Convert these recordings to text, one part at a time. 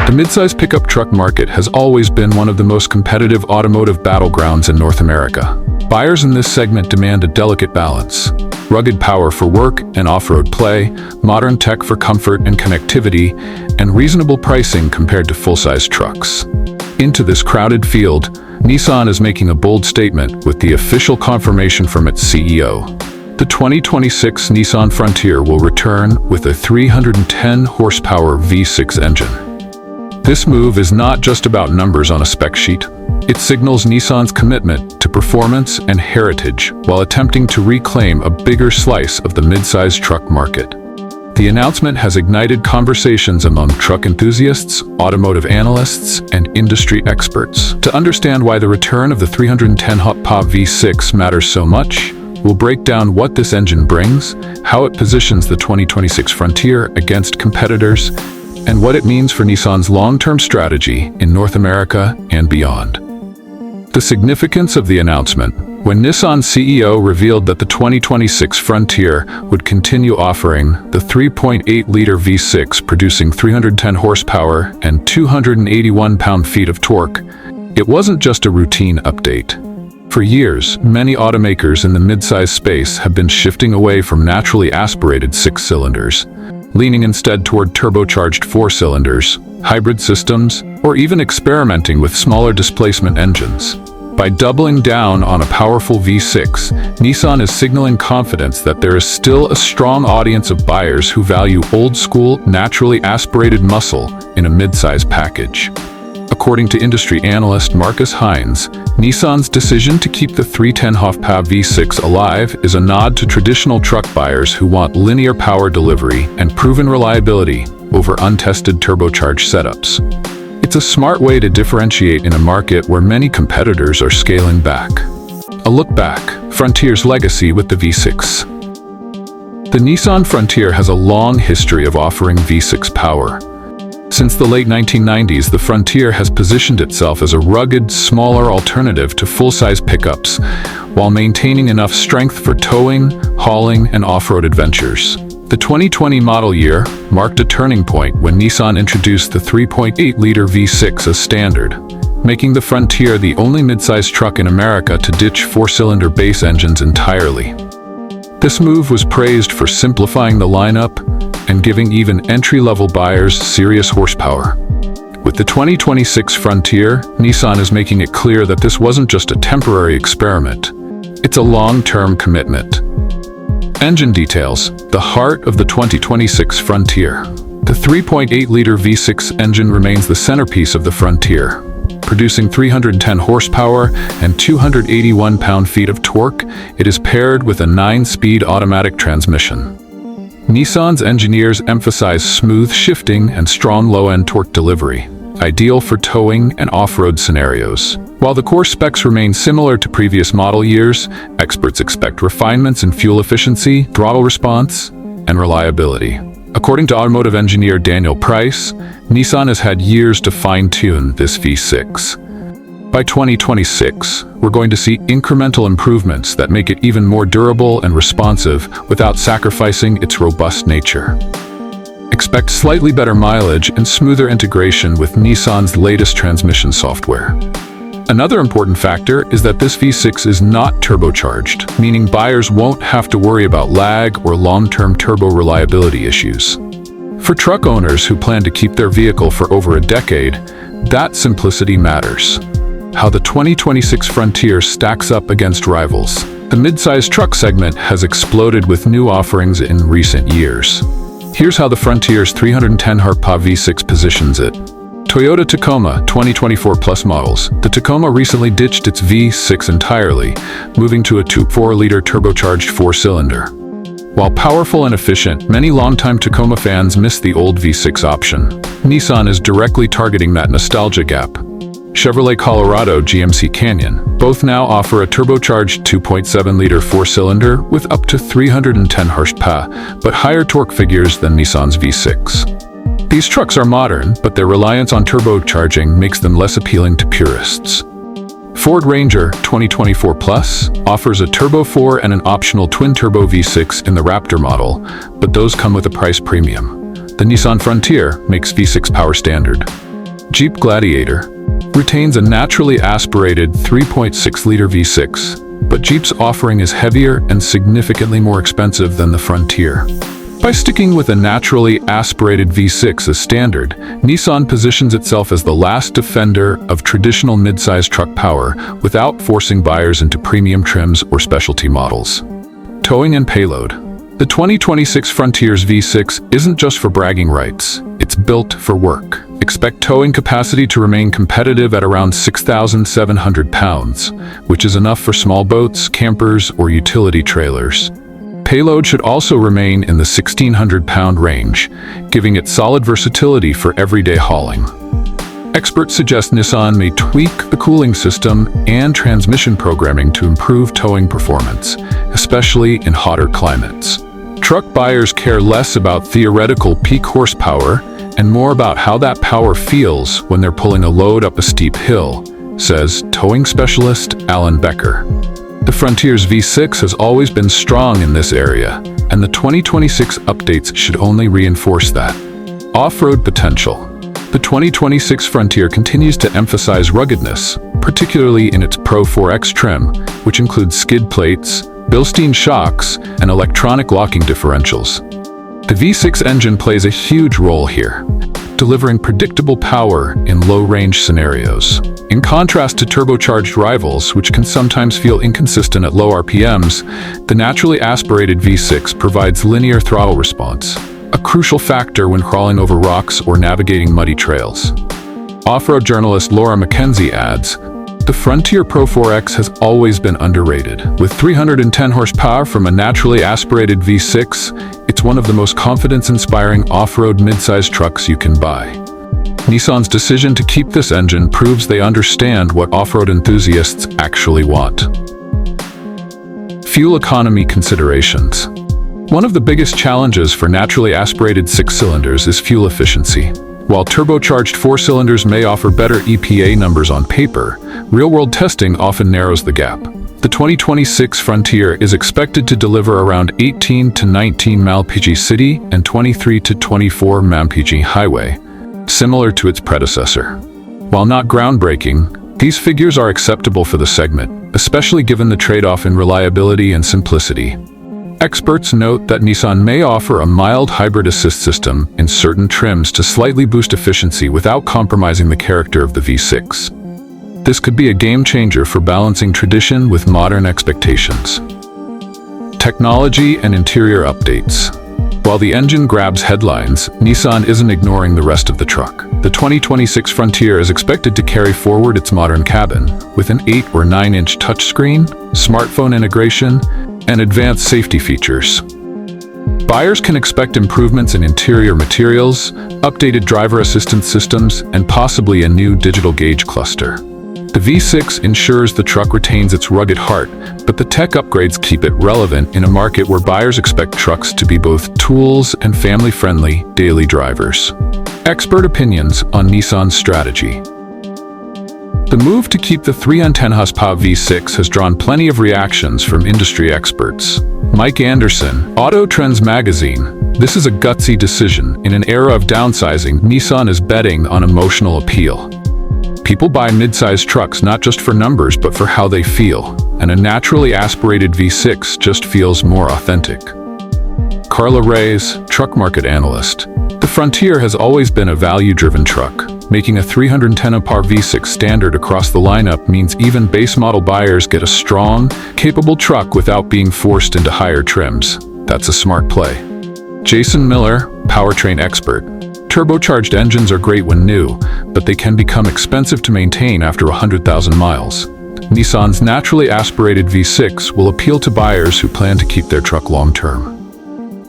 The midsize pickup truck market has always been one of the most competitive automotive battlegrounds in North America. Buyers in this segment demand a delicate balance: rugged power for work and off-road play, modern tech for comfort and connectivity, and reasonable pricing compared to full-size trucks. Into this crowded field, Nissan is making a bold statement with the official confirmation from its CEO. The 2026 Nissan Frontier will return with a 310 horsepower V6 engine. This move is not just about numbers on a spec sheet. It signals Nissan's commitment to performance and heritage while attempting to reclaim a bigger slice of the midsize truck market. The announcement has ignited conversations among truck enthusiasts, automotive analysts, and industry experts. To understand why the return of the 310 horsepower V6 matters so much, we'll break down what this engine brings, how it positions the 2026 Frontier against competitors, and what it means for Nissan's long-term strategy in North America and beyond. The significance of the announcement: when Nissan CEO revealed that the 2026 Frontier would continue offering the 3.8-liter V6 producing 310 horsepower and 281 pound-feet of torque, it wasn't just a routine update. For years, many automakers in the midsize space have been shifting away from naturally aspirated six-cylinders, leaning instead toward turbocharged four-cylinders, hybrid systems, or even experimenting with smaller displacement engines. By doubling down on a powerful V6, Nissan is signaling confidence that there is still a strong audience of buyers who value old-school, naturally aspirated muscle in a midsize package. According to industry analyst Marcus Hines, Nissan's decision to keep the 310 horsepower V6 alive is a nod to traditional truck buyers who want linear power delivery and proven reliability over untested turbocharged setups. It's a smart way to differentiate in a market where many competitors are scaling back. A look back: Frontier's legacy with the V6. The Nissan Frontier has a long history of offering V6 power. Since the late 1990s, the Frontier has positioned itself as a rugged, smaller alternative to full-size pickups, while maintaining enough strength for towing, hauling, and off-road adventures. The 2020 model year marked a turning point when Nissan introduced the 3.8-liter V6 as standard, making the Frontier the only midsize truck in America to ditch four-cylinder base engines entirely. This move was praised for simplifying the lineup and giving even entry-level buyers serious horsepower. With the 2026 Frontier, Nissan is making it clear that this wasn't just a temporary experiment. It's a long-term commitment. Engine details: the heart of the 2026 Frontier. The 3.8-liter V6 engine remains the centerpiece of the Frontier. Producing 310 horsepower and 281 pound-feet of torque, it is paired with a 9-speed automatic transmission. Nissan's engineers emphasize smooth shifting and strong low-end torque delivery, ideal for towing and off-road scenarios. While the core specs remain similar to previous model years, experts expect refinements in fuel efficiency, throttle response, and reliability. According to automotive engineer Daniel Price, Nissan has had years to fine-tune this V6. By 2026, we're going to see incremental improvements that make it even more durable and responsive without sacrificing its robust nature. Expect slightly better mileage and smoother integration with Nissan's latest transmission software. Another important factor is that this V6 is not turbocharged, meaning buyers won't have to worry about lag or long-term turbo reliability issues. For truck owners who plan to keep their vehicle for over a decade, that simplicity matters. How the 2026 Frontier stacks up against rivals. The midsize truck segment has exploded with new offerings in recent years. Here's how the Frontier's 310 horsepower V6 positions it. Toyota Tacoma 2024 Plus models. The Tacoma recently ditched its V6 entirely, moving to a 2.4-liter turbocharged four-cylinder. While powerful and efficient, many longtime Tacoma fans miss the old V6 option. Nissan is directly targeting that nostalgia gap. Chevrolet Colorado, GMC Canyon, both now offer a turbocharged 2.7-liter four-cylinder with up to 310 horsepower, but higher torque figures than Nissan's V6. These trucks are modern, but their reliance on turbocharging makes them less appealing to purists. Ford Ranger 2024 Plus offers a Turbo 4 and an optional twin-turbo V6 in the Raptor model, but those come with a price premium. The Nissan Frontier makes V6 power standard. Jeep Gladiator retains a naturally aspirated 3.6-liter V6, but Jeep's offering is heavier and significantly more expensive than the Frontier. By sticking with a naturally aspirated V6 as standard, Nissan positions itself as the last defender of traditional midsize truck power without forcing buyers into premium trims or specialty models. Towing and payload. The 2026 Frontier's V6 isn't just for bragging rights, it's built for work. Expect towing capacity to remain competitive at around 6,700 pounds, which is enough for small boats, campers, or utility trailers. Payload should also remain in the 1,600-pound range, giving it solid versatility for everyday hauling. Experts suggest Nissan may tweak the cooling system and transmission programming to improve towing performance, especially in hotter climates. Truck buyers care less about theoretical peak horsepower and more about how that power feels when they're pulling a load up a steep hill, says towing specialist Alan Becker. The Frontier's V6 has always been strong in this area, and the 2026 updates should only reinforce that. Off-road potential. The 2026 Frontier continues to emphasize ruggedness, particularly in its Pro-4X trim, which includes skid plates, Bilstein shocks, and electronic locking differentials. The V6 engine plays a huge role here, delivering predictable power in low-range scenarios. In contrast to turbocharged rivals, which can sometimes feel inconsistent at low RPMs, the naturally aspirated V6 provides linear throttle response, a crucial factor when crawling over rocks or navigating muddy trails. Off-road journalist Laura McKenzie adds, "The Frontier Pro-4X has always been underrated. With 310 horsepower from a naturally aspirated V6, it's one of the most confidence-inspiring off-road midsize trucks you can buy." Nissan's decision to keep this engine proves they understand what off-road enthusiasts actually want. Fuel economy considerations. One of the biggest challenges for naturally aspirated six-cylinders is fuel efficiency. While turbocharged four-cylinders may offer better EPA numbers on paper, real-world testing often narrows the gap. The 2026 Frontier is expected to deliver around 18 to 19 mpg city and 23 to 24 mpg highway, similar to its predecessor. While not groundbreaking, these figures are acceptable for the segment, especially given the trade-off in reliability and simplicity. Experts note that Nissan may offer a mild hybrid assist system in certain trims to slightly boost efficiency without compromising the character of the V6. This could be a game-changer for balancing tradition with modern expectations. Technology and interior updates. While the engine grabs headlines, Nissan isn't ignoring the rest of the truck. The 2026 Frontier is expected to carry forward its modern cabin, with an 8 or 9-inch touchscreen, smartphone integration, and advanced safety features. Buyers can expect improvements in interior materials, updated driver assistance systems, and possibly a new digital gauge cluster. The V6 ensures the truck retains its rugged heart, but the tech upgrades keep it relevant in a market where buyers expect trucks to be both tools and family-friendly daily drivers. Expert opinions on Nissan's strategy. The move to keep the 310 horsepower V6 has drawn plenty of reactions from industry experts. Mike Anderson, Auto Trends magazine, "This is a gutsy decision. In an era of downsizing, Nissan is betting on emotional appeal. People buy mid-sized trucks not just for numbers but for how they feel, and a naturally aspirated V6 just feels more authentic." Carla Reyes, truck market analyst, "The Frontier has always been a value-driven truck. Making a 310 horsepower V6 standard across the lineup means even base model buyers get a strong, capable truck without being forced into higher trims. That's a smart play." Jason Miller, powertrain expert, "Turbocharged engines are great when new, but they can become expensive to maintain after 100,000 miles. Nissan's naturally aspirated V6 will appeal to buyers who plan to keep their truck long-term."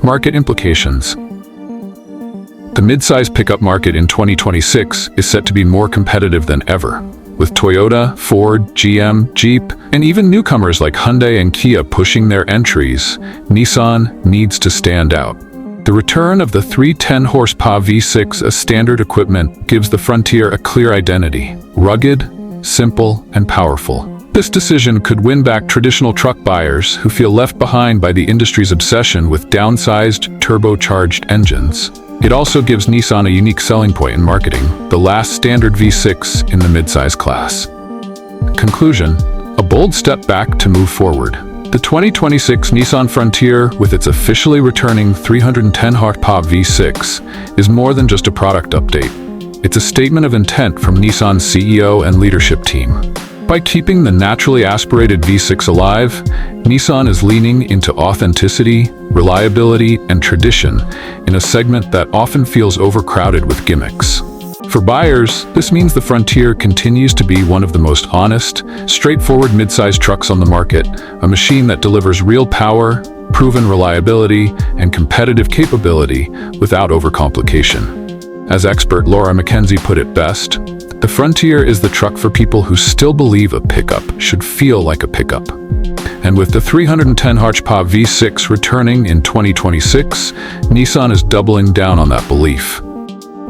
Market implications. The midsize pickup market in 2026 is set to be more competitive than ever. With Toyota, Ford, GM, Jeep, and even newcomers like Hyundai and Kia pushing their entries, Nissan needs to stand out. The return of the 310 horsepower V6 as standard equipment gives the Frontier a clear identity: rugged, simple, and powerful. This decision could win back traditional truck buyers who feel left behind by the industry's obsession with downsized, turbocharged engines. It also gives Nissan a unique selling point in marketing, the last standard V6 in the midsize class. Conclusion: a bold step back to move forward. The 2026 Nissan Frontier, with its officially returning 310 horsepower V6, is more than just a product update. It's a statement of intent from Nissan's CEO and leadership team. By keeping the naturally aspirated V6 alive, Nissan is leaning into authenticity, reliability, and tradition in a segment that often feels overcrowded with gimmicks. For buyers, this means the Frontier continues to be one of the most honest, straightforward midsize trucks on the market, a machine that delivers real power, proven reliability, and competitive capability without overcomplication. As expert Laura McKenzie put it best, the Frontier is the truck for people who still believe a pickup should feel like a pickup. And with the 310 horsepower V6 returning in 2026, Nissan is doubling down on that belief.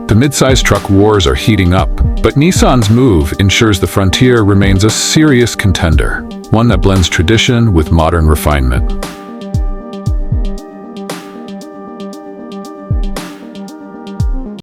The midsize truck wars are heating up, but Nissan's move ensures the Frontier remains a serious contender, one that blends tradition with modern refinement.